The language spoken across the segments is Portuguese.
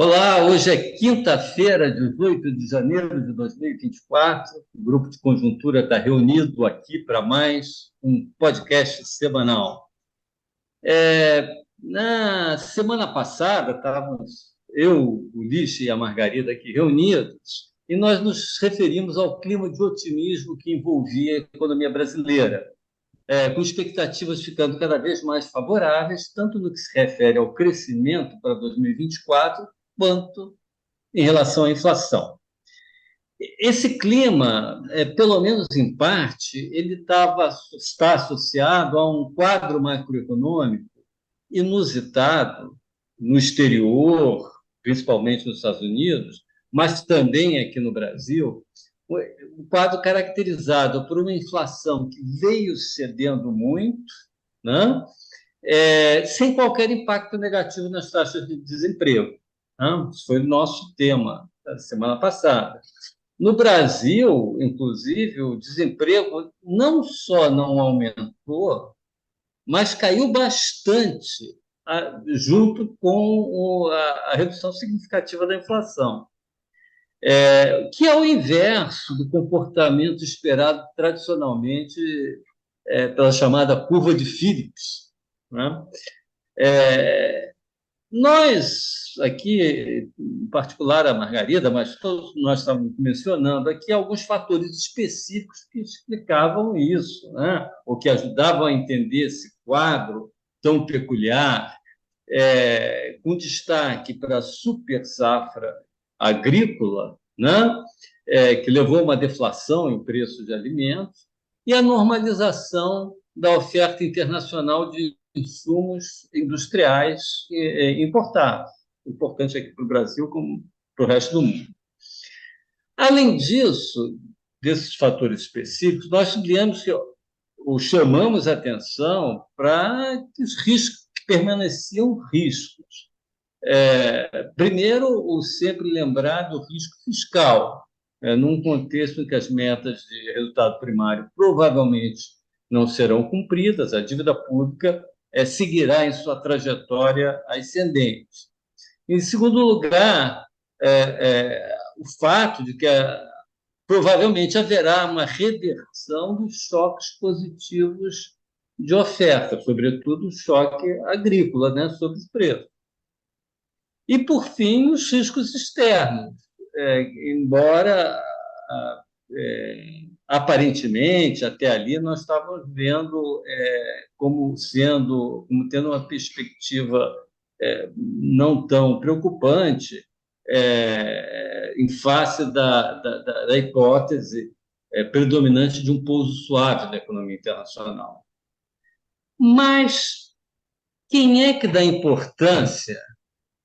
Olá, hoje é quinta-feira, 18 de janeiro de 2024. O grupo de conjuntura está reunido aqui para mais um podcast semanal. Na semana passada, estávamos eu, o Ulisses e a Margarida aqui reunidos, e nós nos referimos ao clima de otimismo que envolvia a economia brasileira, com expectativas ficando cada vez mais favoráveis, tanto no que se refere ao crescimento para 2024, quanto em relação à inflação. Esse clima, pelo menos em parte, está associado a um quadro macroeconômico inusitado no exterior, principalmente nos Estados Unidos, mas também aqui no Brasil, um quadro caracterizado por uma inflação que veio cedendo muito, né? Sem qualquer impacto negativo nas taxas de desemprego. Né? Isso foi o nosso tema da semana passada. No Brasil, inclusive, o desemprego não só não aumentou, mas caiu bastante, junto com a redução significativa da inflação, que é o inverso do comportamento esperado tradicionalmente pela chamada curva de Phillips. Né? Nós, aqui, em particular a Margarida, mas todos nós estamos mencionando aqui alguns fatores específicos que explicavam isso, né? Ou que ajudavam a entender esse quadro tão peculiar, com destaque para a super safra agrícola, né? Que levou a uma deflação em preço de alimentos, e a normalização da oferta internacional de insumos industriais importados, importante aqui para o Brasil como para o resto do mundo. Além disso, desses fatores específicos, nós chamamos a atenção para os riscos que permaneciam riscos. Primeiro, o sempre lembrado risco fiscal, num contexto em que as metas de resultado primário provavelmente não serão cumpridas, a dívida pública seguirá em sua trajetória ascendente. Em segundo lugar, o fato de que provavelmente haverá uma reversão dos choques positivos de oferta, sobretudo o choque agrícola, né, sobre os preços. E, por fim, os riscos externos, embora aparentemente até ali nós estávamos vendo como tendo uma perspectiva não tão preocupante, em face da hipótese predominante de um pouso suave da economia internacional. Mas quem é que dá importância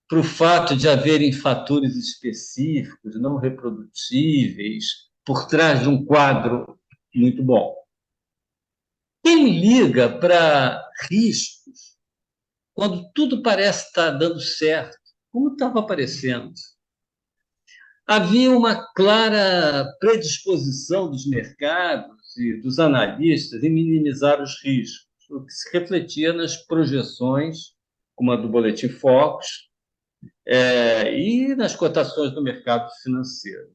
para o fato de haverem fatores específicos, não reprodutíveis, por trás de um quadro muito bom? Quem liga para riscos quando tudo parece estar dando certo, como estava aparecendo? Havia uma clara predisposição dos mercados e dos analistas em minimizar os riscos, o que se refletia nas projeções, como a do Boletim Focus, e nas cotações do mercado financeiro.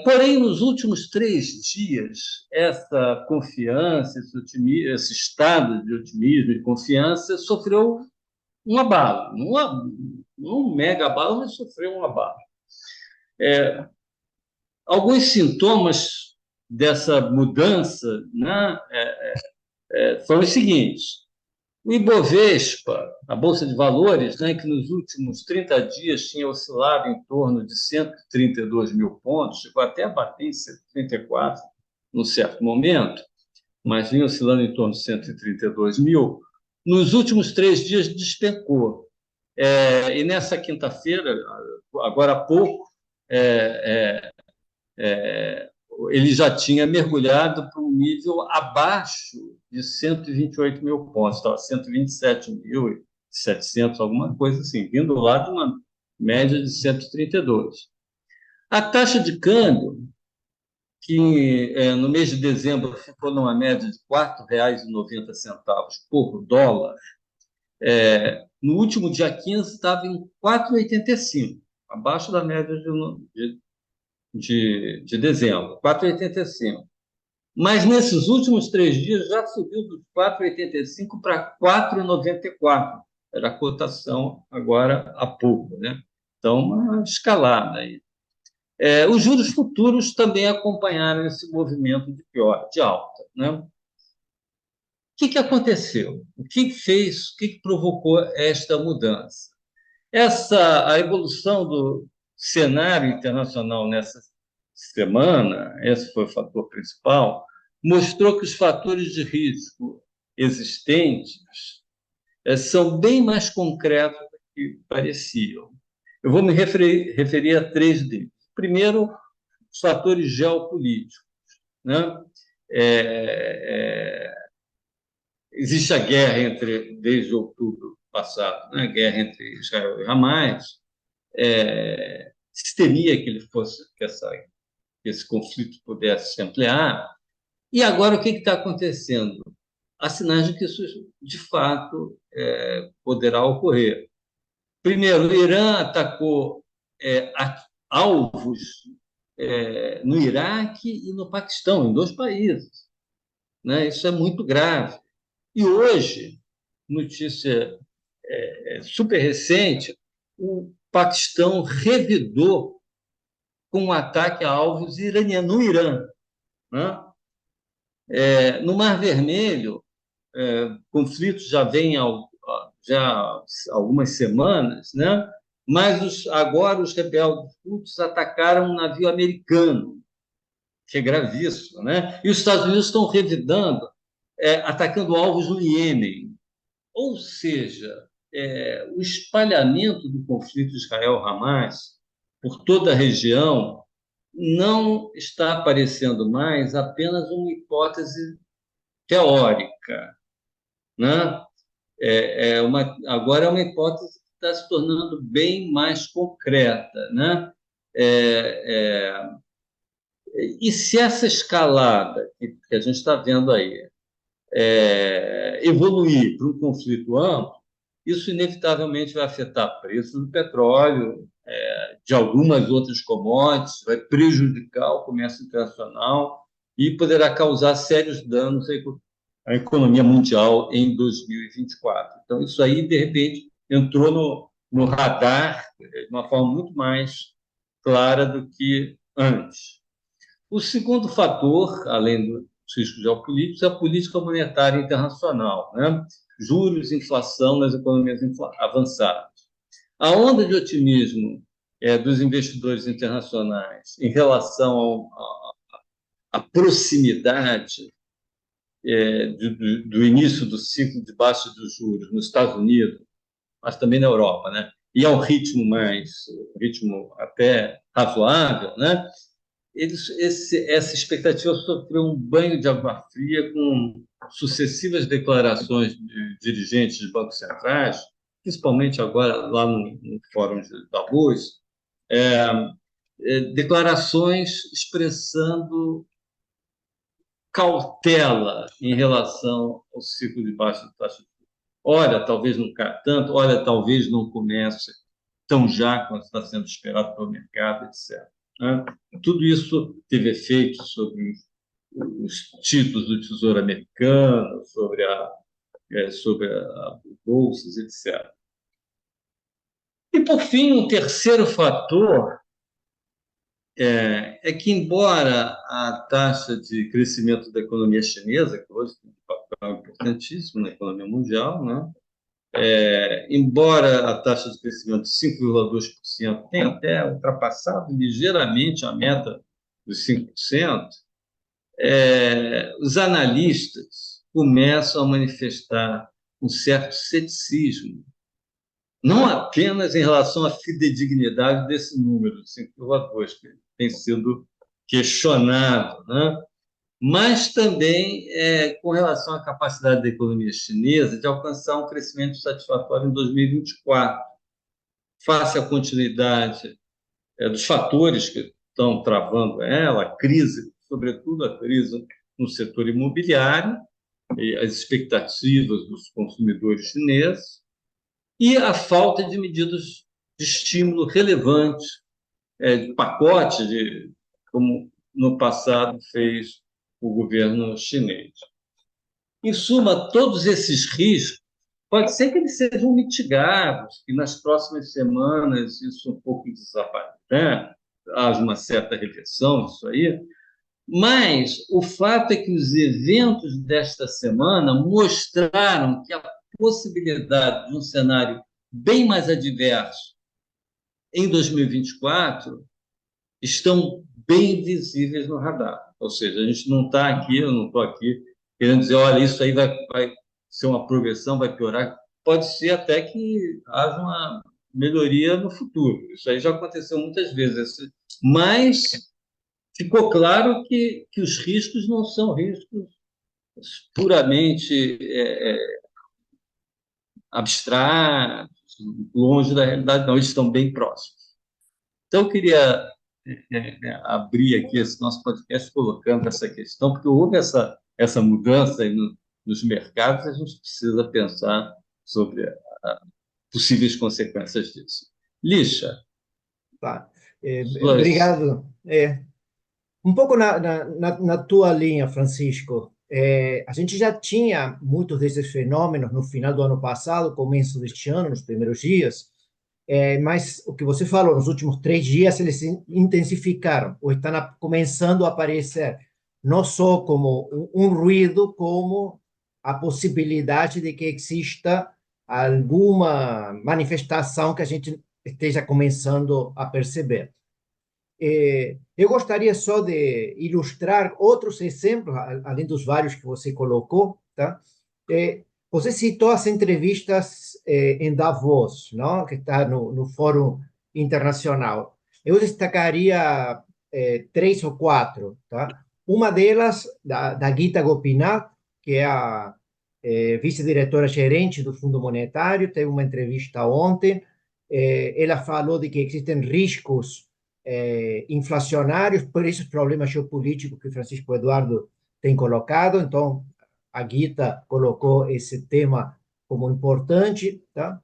Porém, nos últimos 3 dias, essa confiança, esse estado de otimismo e confiança sofreu um abalo, não um mega abalo, mas sofreu um abalo. Alguns sintomas dessa mudança, né, foram os seguintes. O Ibovespa, a Bolsa de Valores, né, que nos últimos 30 dias tinha oscilado em torno de 132 mil pontos, chegou até a bater em 134 num certo momento, mas vinha oscilando em torno de 132 mil, nos últimos 3 dias despencou. E nessa quinta-feira, agora há pouco, ele já tinha mergulhado para um nível abaixo de 128 mil pontos, estava 127.700, alguma coisa assim, vindo lá de uma média de 132. A taxa de câmbio, que no mês de dezembro ficou numa média de R$ 4,90 por dólar, No último dia 15 estava em 4,85, abaixo da média de dezembro, 4,85. Mas nesses últimos 3 dias já subiu dos 4,85 para 4,94. Era a cotação agora há pouco, né? Então, uma escalada aí. Os juros futuros também acompanharam esse movimento de alta, né? O que aconteceu? O que fez, o que provocou esta mudança? A evolução do cenário internacional nessa semana, esse foi o fator principal, mostrou que os fatores de risco existentes são bem mais concretos do que pareciam. Eu vou me referir a três deles. Primeiro, os fatores geopolíticos, né? É, Existe a guerra desde outubro passado, né? A guerra entre Israel e Hamas. Se temia que que esse conflito pudesse se ampliar. E agora o que está acontecendo? Há sinais de que isso, de fato, poderá ocorrer. Primeiro, o Irã atacou alvos no Iraque e no Paquistão, em dois países, né? Isso é muito grave. E hoje, notícia super recente, o Paquistão revidou com um ataque a alvos iranianos no Irã, né? No Mar Vermelho, conflitos já vêm já há algumas semanas, né? Mas agora os rebeldes Houthis atacaram um navio americano, que é gravíssimo, né? E os Estados Unidos estão revidando, atacando alvos no Iêmen. Ou seja, o espalhamento do conflito Israel-Hamas por toda a região não está aparecendo mais apenas uma hipótese teórica, né? Agora é uma hipótese que está se tornando bem mais concreta, né? É, é, e se essa escalada que a gente está vendo aí evoluir para um conflito amplo, isso inevitavelmente vai afetar preços do petróleo, de algumas outras commodities, vai prejudicar o comércio internacional e poderá causar sérios danos à economia mundial em 2024. Então, isso aí, de repente, entrou no radar de uma forma muito mais clara do que antes. O segundo fator, além dos riscos geopolíticos, é a política monetária internacional, né? Juros, inflação nas economias avançadas. A onda de otimismo dos investidores internacionais em relação à proximidade do início do ciclo de baixa dos juros nos Estados Unidos, mas também na Europa, né? E ao ritmo até razoável, né? Essa expectativa sofreu um banho de água fria com sucessivas declarações de dirigentes de bancos centrais, principalmente agora lá no Fórum de Davos, declarações expressando cautela em relação ao ciclo de baixa taxa de juros. Olha, talvez não caia tanto, olha, talvez não comece tão já quanto está sendo esperado pelo mercado, etc. Né? Tudo isso teve efeito sobre os títulos do Tesouro Americano, sobre bolsas, etc. E, por fim, um terceiro fator que, embora a taxa de crescimento da economia chinesa, que hoje tem um papel importantíssimo na economia mundial, né? Embora a taxa de crescimento de 5,2% tenha até ultrapassado ligeiramente a meta dos 5%, os analistas começam a manifestar um certo ceticismo, não apenas em relação à fidedignidade desse número de 5,2%, que tem sido questionado, né? Mas também com relação à capacidade da economia chinesa de alcançar um crescimento satisfatório em 2024, face à continuidade dos fatores que estão travando ela, a crise, sobretudo a crise no setor imobiliário, e as expectativas dos consumidores chineses, e a falta de medidas de estímulo relevantes, de pacote, como no passado fez o governo chinês. Em suma, todos esses riscos, pode ser que eles sejam mitigados, que nas próximas semanas isso um pouco desapareça, né? Haja uma certa reversão disso aí, mas o fato é que os eventos desta semana mostraram que a possibilidade de um cenário bem mais adverso em 2024 estão bem visíveis no radar. Ou seja, a gente não está aqui, eu não estou aqui querendo dizer, olha, isso aí vai ser uma progressão, vai piorar. Pode ser até que haja uma melhoria no futuro. Isso aí já aconteceu muitas vezes. Mas ficou claro que os riscos não são riscos puramente abstratos, longe da realidade, não, eles estão bem próximos. Então, eu queria abrir aqui esse nosso podcast colocando essa questão, porque houve essa mudança aí nos mercados, a gente precisa pensar sobre possíveis consequências disso. Lixa, Tá. suas. Obrigado. Um pouco na tua linha, Francisco. A gente já tinha muitos desses fenômenos no final do ano passado, começo deste ano, nos primeiros dias, mas o que você falou, nos últimos 3 dias, eles se intensificaram, ou estão começando a aparecer, não só como um ruído, como a possibilidade de que exista alguma manifestação que a gente esteja começando a perceber. Eu gostaria só de ilustrar outros exemplos, além dos vários que você colocou, tá? Você citou as entrevistas em Davos, não? Que está no Fórum Internacional. Eu destacaria três ou quatro, tá? Uma delas, da Gita Gopinath, que é a vice-diretora gerente do Fundo Monetário, teve uma entrevista ontem. Ela falou de que existem riscos inflacionários, por esses problemas geopolíticos que Francisco Eduardo tem colocado. Então, a Guita colocou esse tema como importante, tá?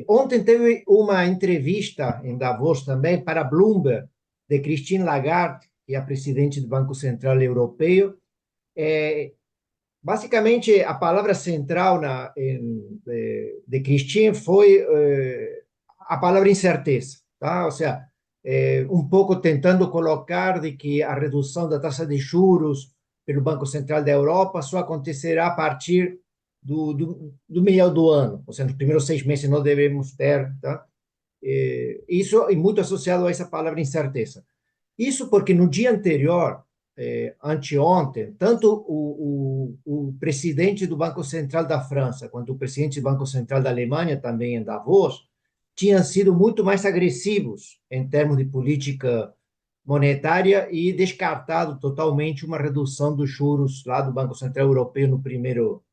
Ontem teve uma entrevista em Davos também para Bloomberg, de Christine Lagarde, que é a presidente do Banco Central Europeu. Basicamente, a palavra central de Christine foi a palavra incerteza, tá? Ou seja, um pouco tentando colocar de que a redução da taxa de juros pelo Banco Central da Europa só acontecerá a partir do meio do ano, ou seja, nos primeiros 6 meses não devemos ter, tá? Isso é muito associado a essa palavra incerteza. Isso porque no dia anterior, anteontem, tanto o presidente do Banco Central da França quanto o presidente do Banco Central da Alemanha, também em Davos, tinham sido muito mais agressivos em termos de política monetária e descartado totalmente uma redução dos juros lá do Banco Central Europeu no primeiro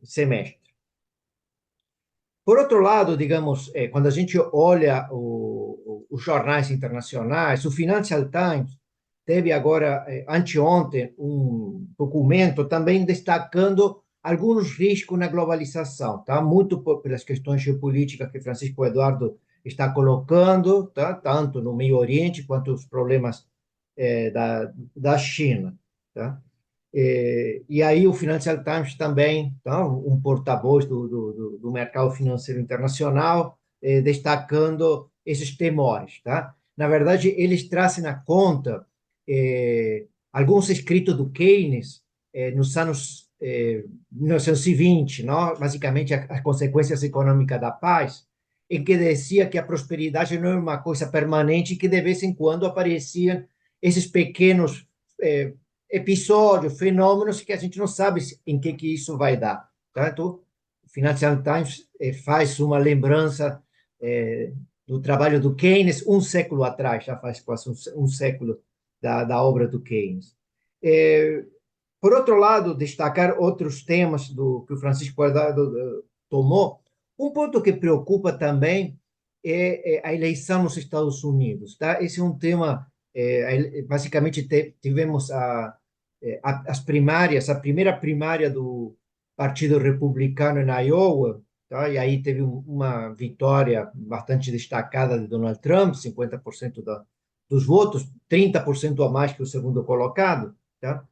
semestre. Por outro lado, digamos, quando a gente olha os jornais internacionais, o Financial Times teve agora, anteontem, um documento também destacando alguns riscos na globalização, tá? Muito pelas questões geopolíticas que Francisco Eduardo está colocando, tá? Tanto no Meio Oriente quanto os problemas da China, tá? E aí o Financial Times também, tá? Um porta-voz do mercado financeiro internacional, destacando esses temores, tá? Na verdade, eles trazem à conta alguns escritos do Keynes nos anos 1920, não? Basicamente as consequências econômicas da paz, em que dizia que a prosperidade não era uma coisa permanente e que de vez em quando apareciam esses pequenos episódios, fenômenos que a gente não sabe em que isso vai dar. Tá? Então, o Financial Times faz uma lembrança do trabalho do Keynes um século atrás, já faz quase um século da obra do Keynes. Por outro lado, destacar outros temas que o Francisco Guardado tomou. Um ponto que preocupa também é a eleição nos Estados Unidos. Tá? Esse é um tema, basicamente, tivemos as primárias, a primeira primária do Partido Republicano em Iowa, tá? E aí teve uma vitória bastante destacada de Donald Trump, 50% dos votos, 30% a mais que o segundo colocado, tá?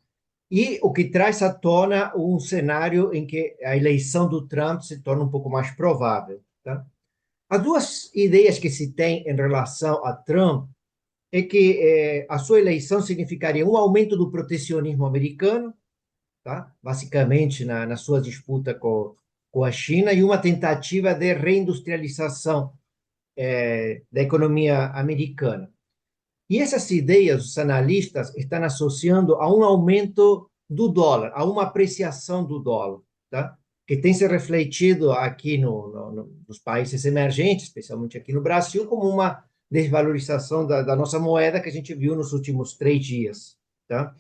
E o que traz à tona um cenário em que a eleição do Trump se torna um pouco mais provável, tá? As duas ideias que se tem em relação a Trump é que a sua eleição significaria um aumento do protecionismo americano, tá? Basicamente na sua disputa com a China, e uma tentativa de reindustrialização da economia americana. E essas ideias, os analistas estão associando a um aumento do dólar, a uma apreciação do dólar, tá? Que tem se refletido aqui nos países emergentes, especialmente aqui no Brasil, como uma desvalorização da nossa moeda que a gente viu nos últimos 3 dias, tá?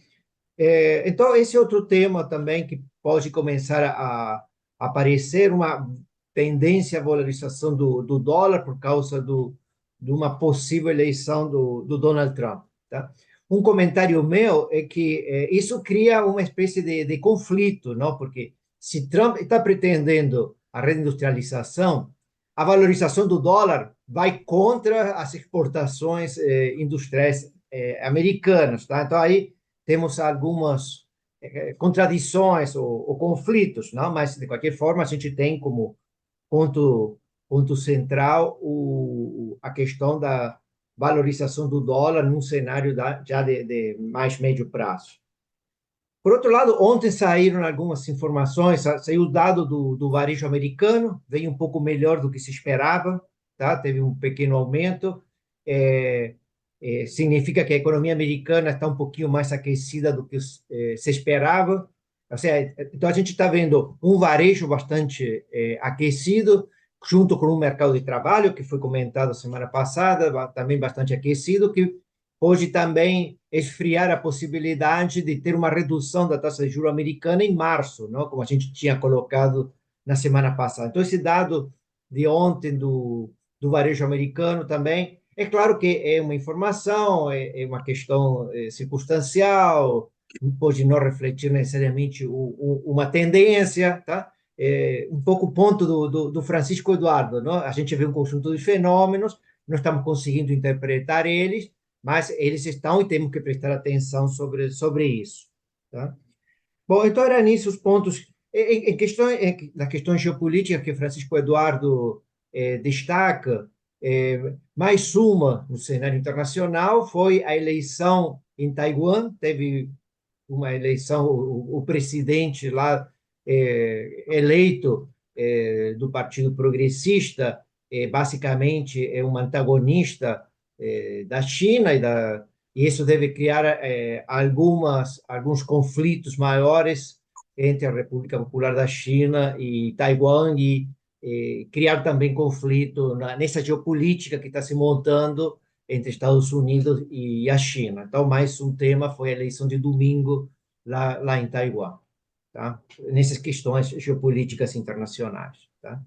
Então, esse é outro tema também que pode começar a aparecer, uma tendência à valorização do dólar por causa de uma possível eleição do Donald Trump. Tá? Um comentário meu é que isso cria uma espécie de conflito, não? Porque se Trump está pretendendo a reindustrialização, a valorização do dólar vai contra as exportações industriais americanas. Tá? Então, aí temos algumas contradições ou conflitos, não? Mas, de qualquer forma, a gente tem como ponto central a questão da valorização do dólar num cenário já de mais médio prazo. Por outro lado, ontem saíram algumas informações, saiu o dado do varejo americano, veio um pouco melhor do que se esperava, tá? Teve um pequeno aumento, significa que a economia americana está um pouquinho mais aquecida do que se esperava. Ou seja, então, a gente está vendo um varejo bastante aquecido, junto com um mercado de trabalho, que foi comentado semana passada, também bastante aquecido, que pode também esfriar a possibilidade de ter uma redução da taxa de juros americana em março, não? Como a gente tinha colocado na semana passada. Então, esse dado de ontem do varejo americano também, é claro que é uma informação, é uma questão circunstancial, pode não refletir necessariamente uma tendência, tá? Um pouco o ponto do Francisco Eduardo, não? A gente vê um conjunto de fenômenos, não estamos conseguindo interpretar eles, mas eles estão e temos que prestar atenção sobre isso, tá? Bom, então era nisso os pontos. Na questão geopolítica que Francisco Eduardo destaca, mais uma no cenário internacional foi a eleição em Taiwan. Teve uma eleição, o presidente lá eleito do Partido Progressista, basicamente é um antagonista da China e isso deve criar alguns conflitos maiores entre a República Popular da China e Taiwan e criar também conflito nessa geopolítica que está se montando entre Estados Unidos e a China. Então, mais um tema foi a eleição de domingo lá em Taiwan, tá? Nessas questões geopolíticas internacionais, tá?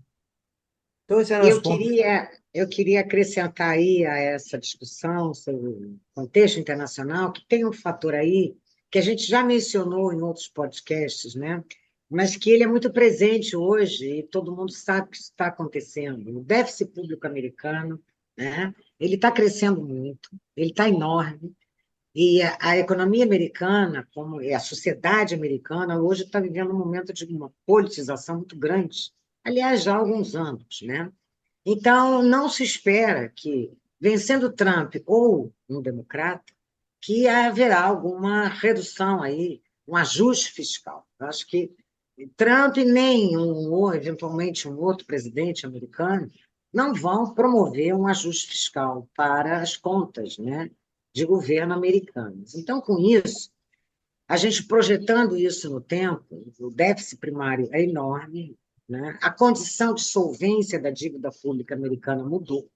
Então, esses eram os Eu pontos. queria, eu queria acrescentar aí a essa discussão sobre o contexto internacional, que tem um fator aí que a gente já mencionou em outros podcasts, né? Mas que ele é muito presente hoje e todo mundo sabe que isso está acontecendo. O déficit público americano, né? Ele está crescendo muito, ele está enorme, e a economia americana, como a sociedade americana, hoje está vivendo um momento de uma politização muito grande, aliás, já há alguns anos, né? Então, não se espera que, vencendo Trump ou um democrata, que haverá alguma redução aí, um ajuste fiscal. Eu acho que Trump nem ou eventualmente um outro presidente americano não vão promover um ajuste fiscal para as contas, né, de governo americanas. Então, com isso, a gente projetando isso no tempo, o déficit primário é enorme, né? A condição de solvência da dívida pública americana mudou,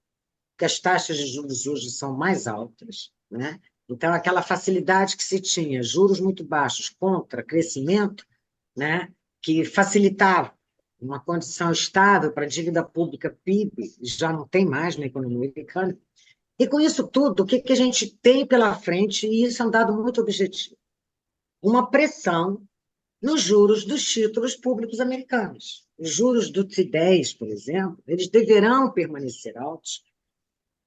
porque as taxas de juros hoje são mais altas, né? Então, aquela facilidade que se tinha, juros muito baixos contra crescimento, né? Que facilitava uma condição estável para a dívida pública PIB, já não tem mais na economia americana. E com isso tudo, o que a gente tem pela frente, e isso é um dado muito objetivo, uma pressão nos juros dos títulos públicos americanos. Os juros do T10, por exemplo, eles deverão permanecer altos.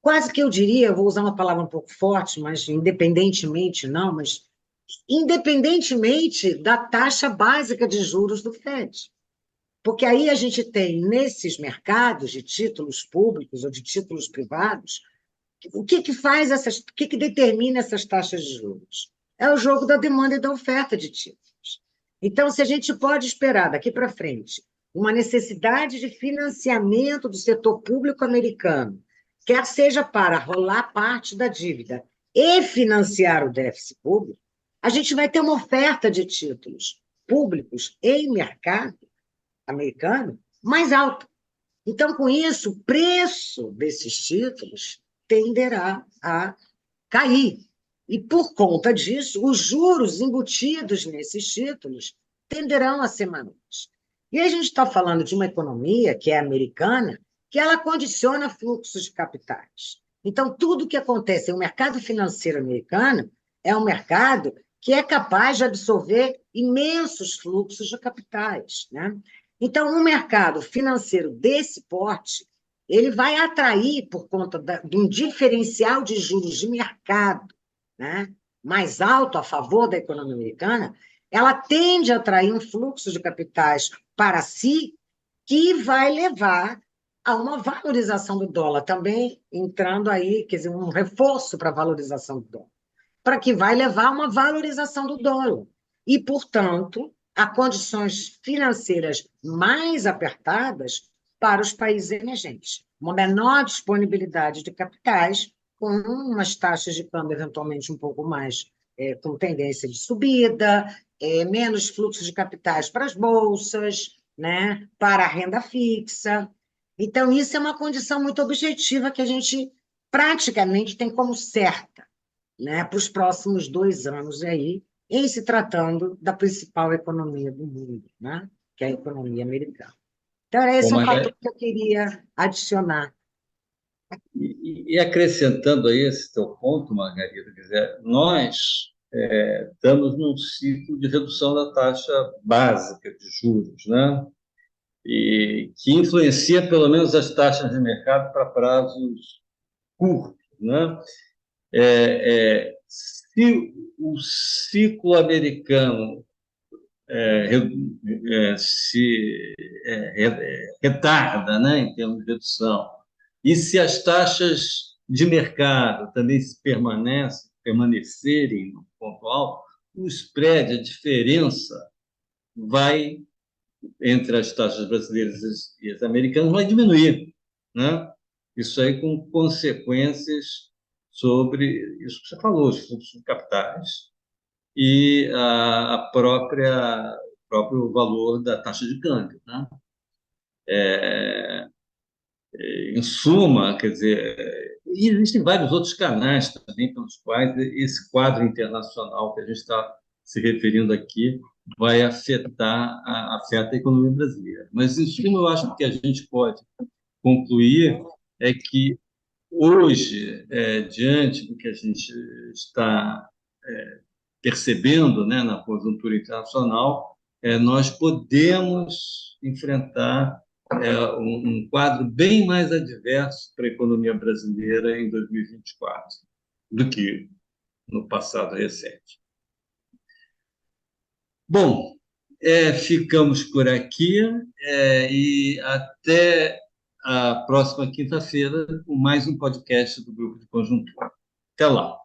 Quase que eu diria, vou usar uma palavra um pouco forte, mas independentemente não, mas independentemente da taxa básica de juros do Fed. Porque aí a gente tem, nesses mercados de títulos públicos ou de títulos privados, o que faz essas, o que determina essas taxas de juros? É o jogo da demanda e da oferta de títulos. Então, se a gente pode esperar daqui para frente uma necessidade de financiamento do setor público americano, quer seja para rolar parte da dívida e financiar o déficit público, a gente vai ter uma oferta de títulos públicos em mercado americano mais alta. Então, com isso, o preço desses títulos tenderá a cair. E, por conta disso, os juros embutidos nesses títulos tenderão a ser menores. E a gente está falando de uma economia, que é americana, que ela condiciona fluxos de capitais. Então, tudo que acontece no mercado financeiro americano é um mercado que é capaz de absorver imensos fluxos de capitais, né? Então, um mercado financeiro desse porte, ele vai atrair, por conta de um diferencial de juros de mercado, né, mais alto a favor da economia americana, ela tende a atrair um fluxo de capitais para si que vai levar a uma valorização do dólar, também entrando aí, quer dizer, um reforço para a valorização do dólar, para que vai levar a uma valorização do dólar. E, portanto, a condições financeiras mais apertadas para os países emergentes. Uma menor disponibilidade de capitais, com umas taxas de câmbio eventualmente um pouco mais com tendência de subida, menos fluxo de capitais para as bolsas, né, para a renda fixa. Então, isso é uma condição muito objetiva que a gente praticamente tem como certa, né, para os próximos 2 anos aí, em se tratando da principal economia do mundo, né, que é a economia americana. Então, era Bom, esse um fator que eu queria adicionar. e acrescentando aí esse teu ponto, Margarida, quer dizer, nós estamos num ciclo de redução da taxa básica de juros, né? E que influencia pelo menos as taxas de mercado para prazos curtos, né? Se o ciclo americano se retarda, né, em termos de redução, e se as taxas de mercado também permanecerem no ponto alto, o spread, a diferença, vai entre as taxas brasileiras e as americanas vai diminuir, né? Isso aí com consequências sobre isso que você falou, os fluxos de capitais e a própria o próprio valor da taxa de câmbio, né? Em suma, quer dizer, e existem vários outros canais também pelos quais esse quadro internacional que a gente está se referindo aqui vai afeta a economia brasileira. Mas, em suma, eu acho que a gente pode concluir é que hoje, diante do que a gente está percebendo, né, na conjuntura internacional, nós podemos enfrentar um quadro bem mais adverso para a economia brasileira em 2024 do que no passado recente. Bom, ficamos por aqui e até a próxima quinta-feira com mais um podcast do Grupo de Conjuntura. Até lá.